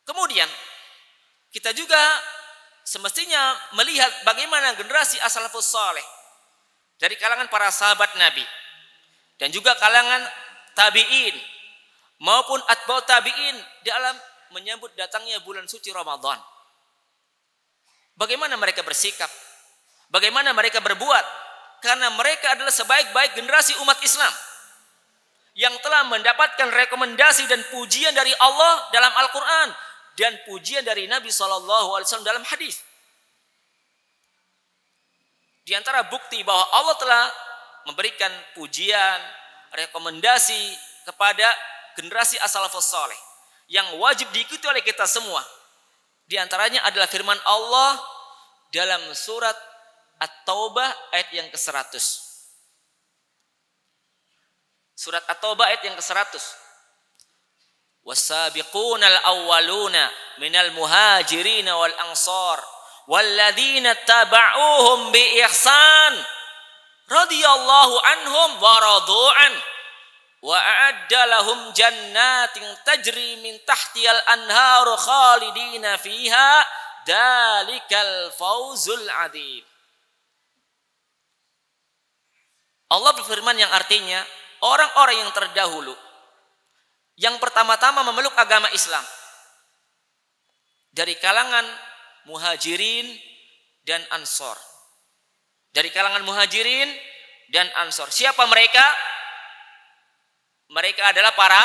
Kemudian kita juga semestinya melihat bagaimana generasi as-salafus saleh dari kalangan para sahabat Nabi dan juga kalangan tabi'in maupun atba'ut tabi'in dalam menyambut datangnya bulan suci Ramadan. Bagaimana mereka bersikap? Bagaimana mereka berbuat? Karena mereka adalah sebaik-baik generasi umat Islam yang telah mendapatkan rekomendasi dan pujian dari Allah dalam Al-Quran dan pujian dari Nabi SAW dalam hadis. Di antara bukti bahwa Allah telah memberikan pujian, rekomendasi kepada generasi as-salafus saleh yang wajib diikuti oleh kita semua. Di antaranya adalah firman Allah dalam surat At-Taubah ayat yang ke-100. Surat At-Taubah ayat yang ke-100. Was-sabiqunal awwaluna minal muhajirin wal ansar walladzina taba'uuhum bi ihsan radhiyallahu anhum wa radu'an wa a'adda lahum jannatin tajri min tahtihal anharu khalidina fiha dalikal fawzul adzim. Allah berfirman yang artinya orang-orang yang terdahulu yang pertama-tama memeluk agama Islam dari kalangan muhajirin dan ansor. Dari kalangan muhajirin dan ansor. Siapa mereka? Mereka adalah para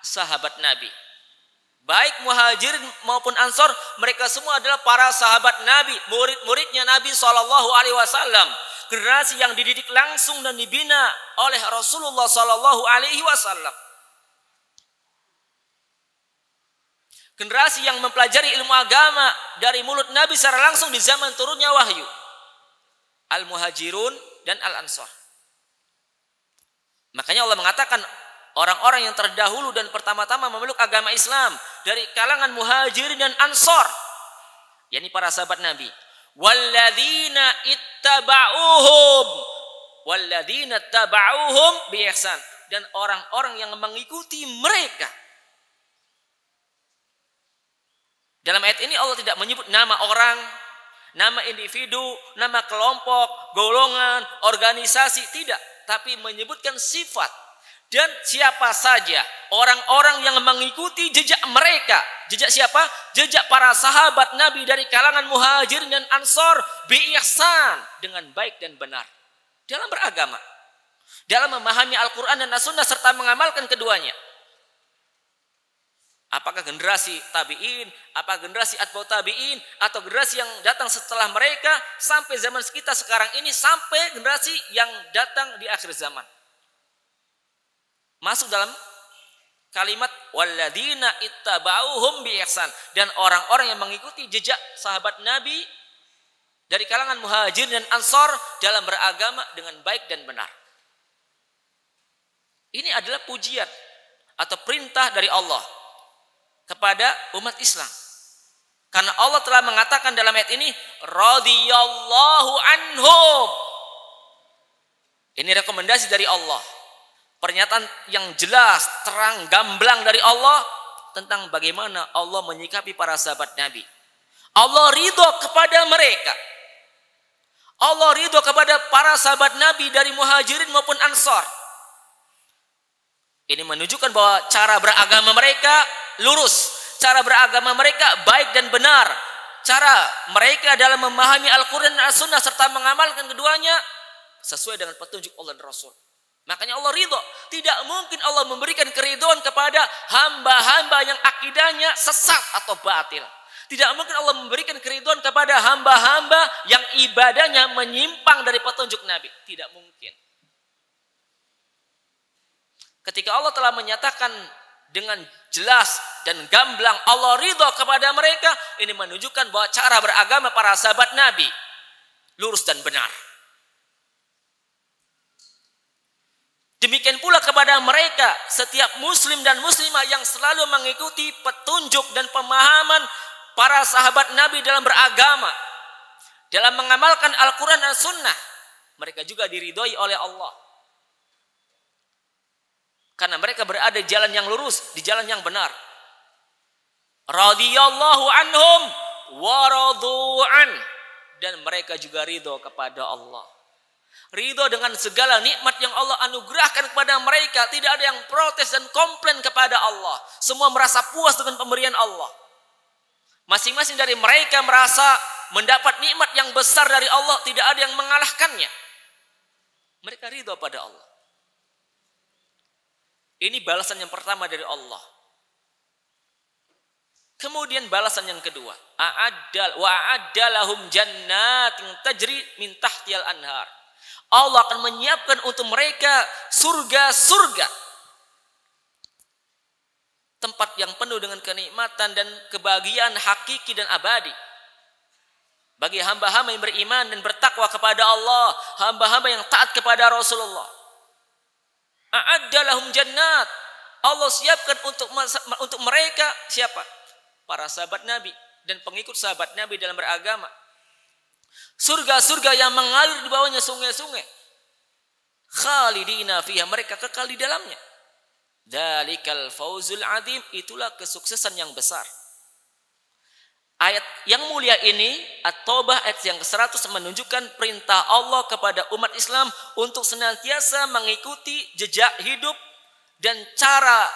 sahabat Nabi. Baik muhajirin maupun ansor, mereka semua adalah para sahabat Nabi, murid-muridnya Nabi SAW. Generasi yang dididik langsung dan dibina oleh Rasulullah SAW. Generasi yang mempelajari ilmu agama dari mulut Nabi secara langsung di zaman turunnya wahyu. Al-Muhajirun dan Al-Ansar. Makanya Allah mengatakan orang-orang yang terdahulu dan pertama-tama memeluk agama Islam dari kalangan Muhajirin dan Ansar, yakni para sahabat Nabi. Walladzina taba'uhum bi ihsan, dan orang-orang yang mengikuti mereka. Dalam ayat ini Allah tidak menyebut nama orang, nama individu, nama kelompok, golongan, organisasi, tidak. Tapi menyebutkan sifat. Dan siapa saja orang-orang yang mengikuti jejak mereka. Jejak siapa? Jejak para sahabat Nabi dari kalangan muhajirin dan ansor. Bi ihsan, dengan baik dan benar. Dalam beragama. Dalam memahami Al-Quran dan As-Sunnah serta mengamalkan keduanya. Apakah generasi tabi'in, apa generasi atba'ut tabi'in, atau generasi yang datang setelah mereka, sampai zaman kita sekarang ini, sampai generasi yang datang di akhir zaman. Masuk dalam kalimat walladzina ittaba'uhum bi ihsan, dan orang-orang yang mengikuti jejak sahabat Nabi dari kalangan muhajir dan ansor dalam beragama dengan baik dan benar. Ini adalah pujian atau perintah dari Allah kepada umat Islam. Karena Allah telah mengatakan dalam ayat ini radhiyallahu anhum. Ini rekomendasi dari Allah. Pernyataan yang jelas, terang, gamblang dari Allah tentang bagaimana Allah menyikapi para sahabat Nabi. Allah ridho kepada mereka. Allah ridho kepada para sahabat Nabi dari muhajirin maupun ansar. Ini menunjukkan bahwa cara beragama mereka lurus, cara beragama mereka baik dan benar, cara mereka dalam memahami Al-Quran dan As-Sunnah serta mengamalkan keduanya sesuai dengan petunjuk Allah dan Rasul. Makanya Allah ridho. Tidak mungkin Allah memberikan keridhaan kepada hamba-hamba yang akidahnya sesat atau batil. Tidak mungkin Allah memberikan keridhaan kepada hamba-hamba yang ibadahnya menyimpang dari petunjuk Nabi. Tidak mungkin. Ketika Allah telah menyatakan dengan jelas dan gamblang Allah ridho kepada mereka, ini menunjukkan bahwa cara beragama para sahabat Nabi lurus dan benar. Demikian pula kepada mereka, setiap muslim dan muslimah yang selalu mengikuti petunjuk dan pemahaman para sahabat Nabi dalam beragama, dalam mengamalkan Al-Quran dan Sunnah, mereka juga diridhoi oleh Allah. Karena mereka berada di jalan yang lurus, di jalan yang benar. Radhiyallahu anhum wa radu'an, dan mereka juga ridho kepada Allah. Ridho dengan segala nikmat yang Allah anugerahkan kepada mereka. Tidak ada yang protes dan komplain kepada Allah. Semua merasa puas dengan pemberian Allah. Masing-masing dari mereka merasa mendapat nikmat yang besar dari Allah. Tidak ada yang mengalahkannya. Mereka ridho pada Allah. Ini balasan yang pertama dari Allah. Kemudian balasan yang kedua. Wa'adda lahum jannatin tajri min tahtiyal anhar. Allah akan menyiapkan untuk mereka surga-surga. Tempat yang penuh dengan kenikmatan dan kebahagiaan hakiki dan abadi. Bagi hamba-hamba yang beriman dan bertakwa kepada Allah. Hamba-hamba yang taat kepada Rasulullah. A'adda lahum jannat. Allah siapkan untuk mereka siapa? Para sahabat Nabi dan pengikut sahabat Nabi dalam beragama. Surga-surga yang mengalir di bawahnya sungai-sungai. Khalidina fiha, mereka kekal di dalamnya. Dalikal fauzul azim, itulah kesuksesan yang besar. Ayat yang mulia ini, At-Taubah ayat yang ke-100 menunjukkan perintah Allah kepada umat Islam untuk senantiasa mengikuti jejak hidup dan cara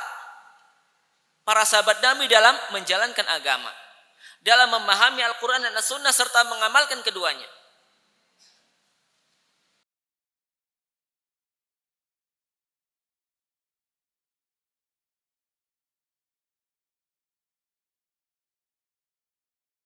para sahabat Nabi dalam menjalankan agama, dalam memahami Al-Quran dan As-Sunnah serta mengamalkan keduanya.